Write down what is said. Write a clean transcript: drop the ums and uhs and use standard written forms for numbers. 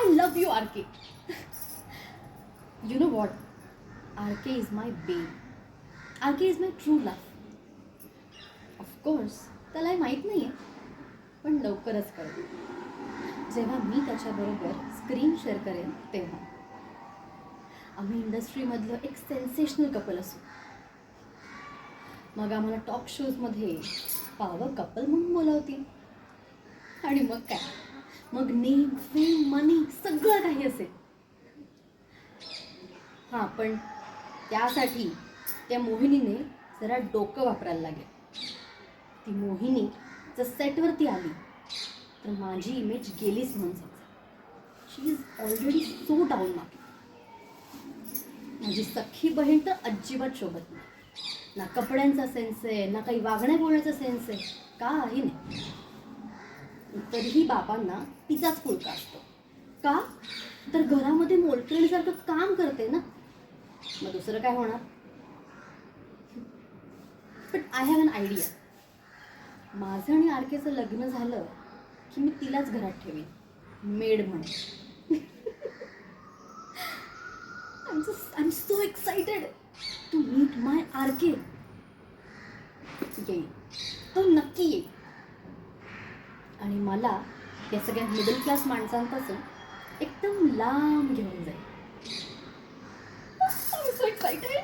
I love you, RK. You know what? RK is my babe. RK is my true love. Of course, त्याला हे माहीत नाही आहे, पण लवकरच कळेल जेव्हा मी त्याच्याबरोबर स्क्रीन शेअर करेन तेव्हा. आम्ही इंडस्ट्रीमधलं एक सेन्सेशनल कपल असू. मग आम्हाला टॉक शोजमध्ये पावर कपल म्हणून बोलावतील. आणि मग काय, मग नेम, फेम, मनी सगळं काही असेल. हां, पण त्यासाठी त्या मोहिनीने जरा डोकं वापरायला लागेल. ती मोहिनी जर सेटवरती आली तर माझी इमेज गेलीच म्हणून समजा. She is already so down market. माझी सख्खी बहीण तर अजिबात शोभत नाही. ना कपड्यांचा सेन्स आहे, ना काही वागण्या बोलण्याचा सेन्स आहे, काही नाही. तरीही बाबांना तिचाच पुळका असतो. का? तर घरामध्ये मोलकरणीसारखं काम करते ना. मग दुसरं काय होणार? But I have N idea. माझं आणि आरकेचं लग्न झालं की मी तिलाच घरात ठेवीन, मेड म्हणून. I'm so excited to meet my RK. येईल, तो नक्की येईल. आणि मला या सगळ्या मिडल क्लास माणसांपासून एकदम लांब घेऊन जाईल. I'm so excited.